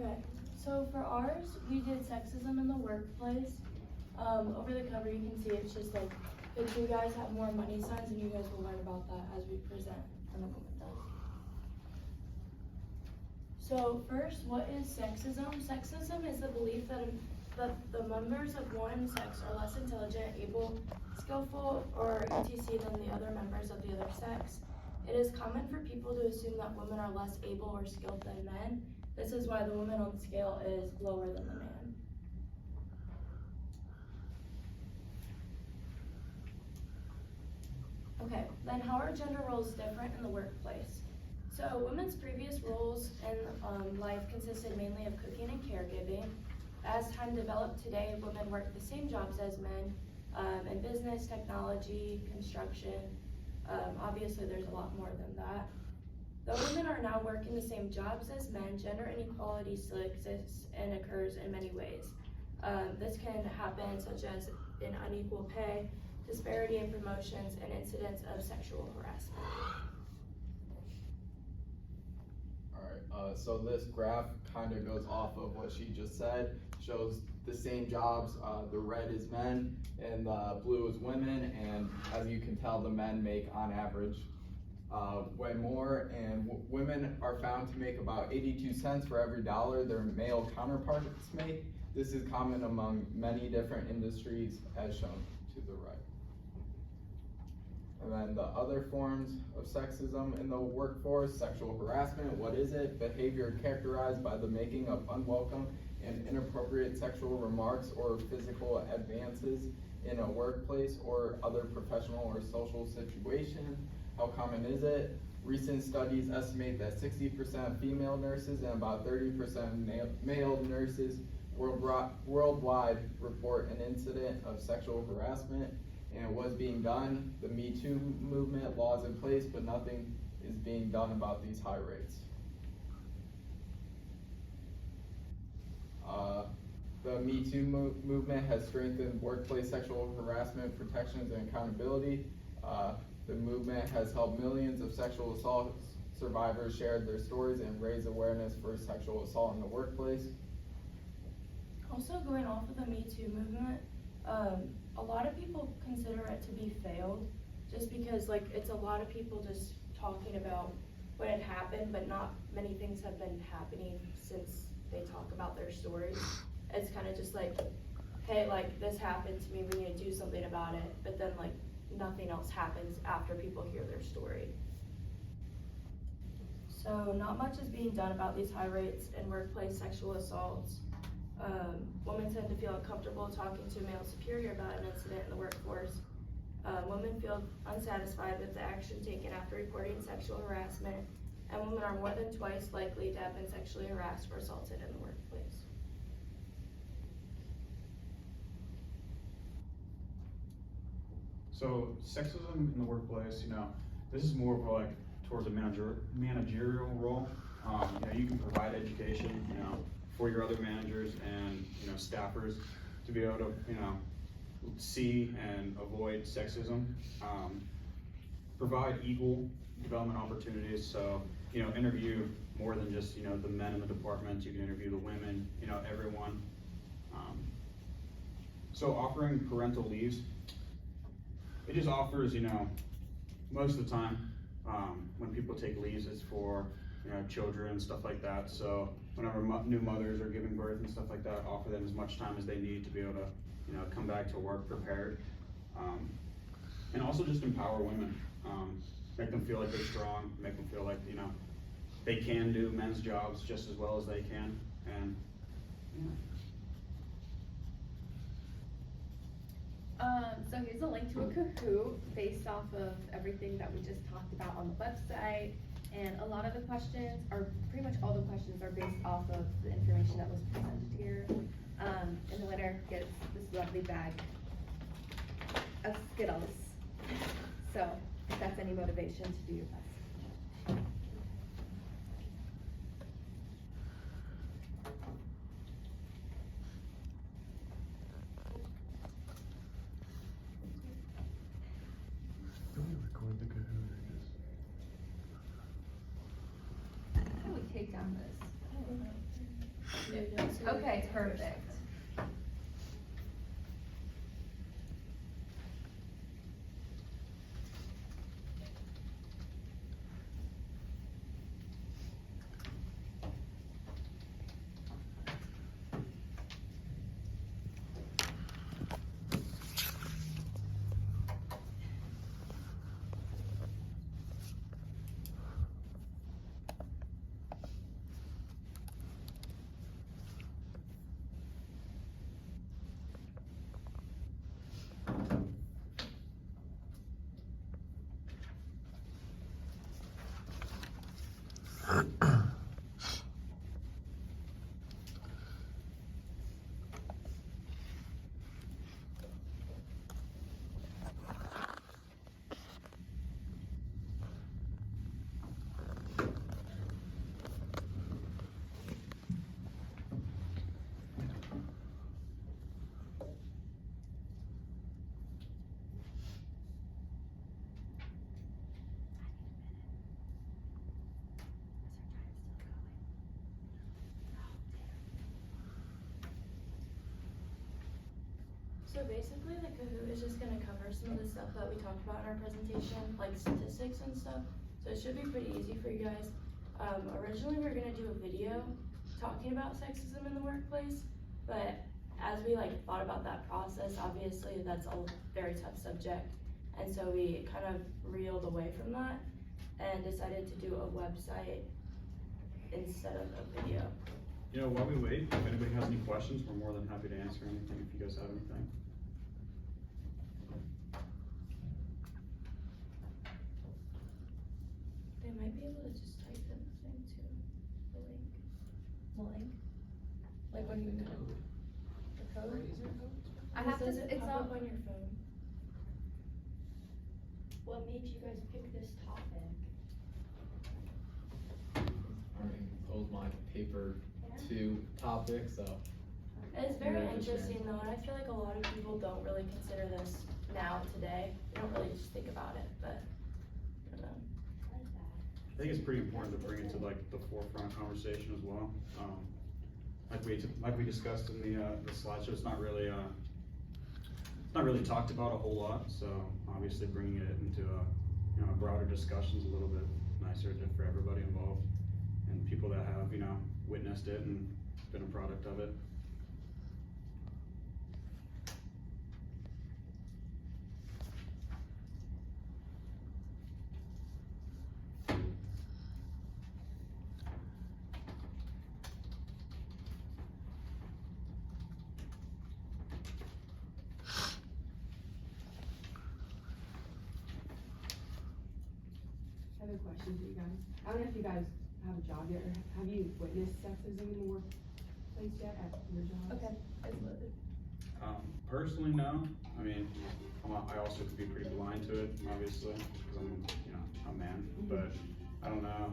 Okay, so for ours, we did sexism in the workplace. Over the cover, you can see it's just like the two guys have more money signs, and you guys will learn about that as we present and the woman does. So first, what is sexism? Sexism is the belief that the members of one sex are less intelligent, able, skillful, or etc. than the other members of the other sex. It is common for people to assume that women are less able or skilled than men. This is why the woman on the scale is lower than the man. Okay, then how are gender roles different in the workplace? So women's previous roles in life consisted mainly of cooking and caregiving. As time developed today, women work the same jobs as men in business, technology, construction. Obviously, there's a lot more than that. Though women are now working the same jobs as men, gender inequality still exists and occurs in many ways. This can happen such as in unequal pay, disparity in promotions, and incidents of sexual harassment. So this graph kind of goes off of what she just said, shows the same jobs. The red is men and the blue is women, and as you can tell, the men make on average way more, and women are found to make about 82 cents for every dollar their male counterparts make. This is common among many different industries as shown to the right. And then the other forms of sexism in the workforce: sexual harassment. What is it? Behavior characterized by the making of unwelcome and inappropriate sexual remarks or physical advances in a workplace or other professional or social situation. How common is it? Recent studies estimate that 60% of female nurses and about 30% male nurses worldwide report an incident of sexual harassment. And what's being done? The Me Too movement, laws in place, but nothing is being done about these high rates. The Me Too movement has strengthened workplace sexual harassment protections and accountability. The movement has helped millions of sexual assault survivors share their stories and raise awareness for sexual assault in the workplace. Also, going off of the Me Too movement, a lot of people consider it to be failed, just because it's a lot of people just talking about what had happened, but not many things have been happening since they talk about their stories. It's kind of just hey, this happened to me, we need to do something about it, but then nothing else happens after people hear their story. So not much is being done about these high rates in workplace sexual assaults. Women tend to feel uncomfortable talking to a male superior about an incident in the workforce. Women feel unsatisfied with the action taken after reporting sexual harassment, and women are more than twice likely to have been sexually harassed or assaulted in the workplace. So sexism in the workplace, this is more of towards a managerial role. You can provide education, for your other managers and staffers to be able to see and avoid sexism. Provide equal development opportunities. So interview more than just the men in the departments. You can interview the women, everyone. So offering parental leaves, it just offers most of the time when people take leaves, it's for children and stuff like that. So whenever new mothers are giving birth and stuff like that, offer them as much time as they need to be able to come back to work prepared. And also just empower women, make them feel like they're strong, make them feel like they can do men's jobs just as well as they can. And so here's a link to a Kahoot based off of everything that we just talked about on the website. And a lot of the questions pretty much all the questions are based off of the information that was presented here. And the winner gets this lovely bag of Skittles. So if that's any motivation to do your best. Do we record the Kahoot or just? How do we take down this? Okay, perfect. So basically, the Kahoot is just gonna cover some of the stuff that we talked about in our presentation, like statistics and stuff. So it should be pretty easy for you guys. Originally, we were gonna do a video talking about sexism in the workplace, but as we thought about that process, obviously that's a very tough subject. And so we kind of reeled away from that and decided to do a website instead of a video. You know, while we wait, if anybody has any questions, we're more than happy to answer anything if you guys have anything. They might be able to just type in the thing too, the link. The link? Like when you code. The code? I have to, Does it it's pop not, up on your phone? What made you guys pick this topic? That was my paper 2 topic, so. It's very Yeah, for sure. interesting though, and I feel like a lot of people don't really consider this now, today. They don't really just think about it, but, I don't know. I think it's pretty important to bring it to the forefront conversation as well. Like we discussed in the slideshow, it's not really talked about a whole lot. So obviously bringing it into a broader discussion is a little bit nicer for everybody involved and people that have witnessed it and been a product of it. I have a question for you guys. I don't know if you guys have a job yet, or have you witnessed sexism in the workplace yet at your job? Okay, it's loaded. Personally, no. I mean, I also could be pretty blind to it, obviously, because I'm, a man. But I don't know.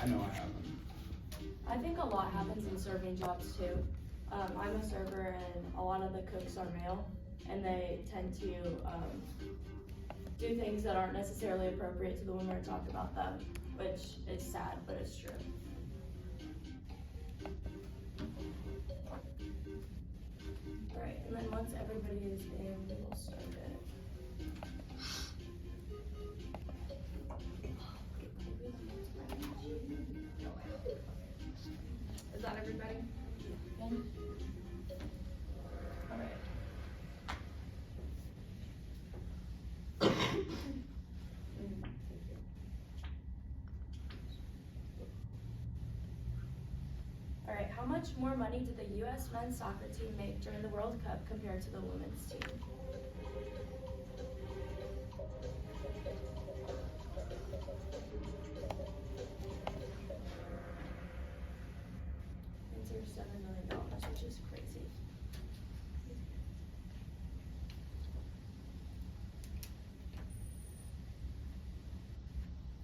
I know I haven't. I think a lot happens in serving jobs too. I'm a server and a lot of the cooks are male, and they tend to, do things that aren't necessarily appropriate to the women or talk about them, which is sad, but it's true. Alright, and then once everybody is in, we'll start it. is that everybody? Alright. Alright, how much more money did the US men's soccer team make during the World Cup compared to the women's team? Answer $7 million, which is crazy.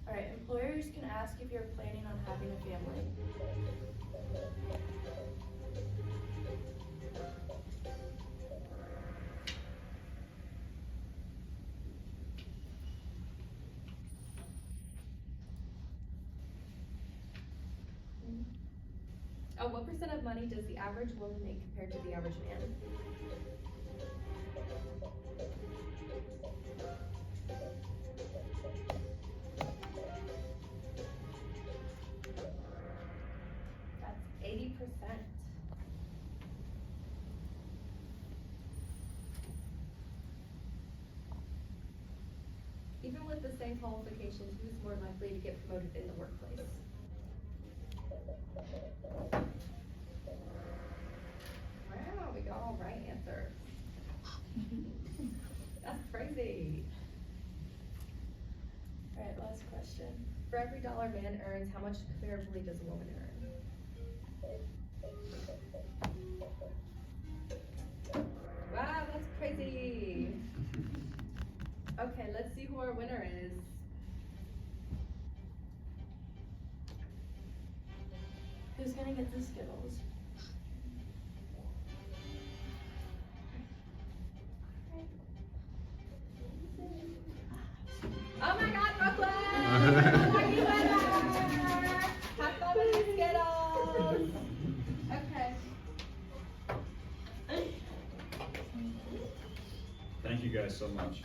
Alright, employers can ask if you're planning on having a family. What percent of money does the average woman make compared to the average man? That's 80%. Even with the same qualifications, who's more likely to get promoted in the workplace? Wow, we got all right answers. That's crazy. Alright, last question. For every dollar a man earns, how much comparably does a woman earn? Wow, that's crazy. Okay, let's see who our winner is. Who's gonna get the Skittles? Oh my God, Brooklyn! Lucky winner! Have fun with your Skittles! Okay. Thank you guys so much.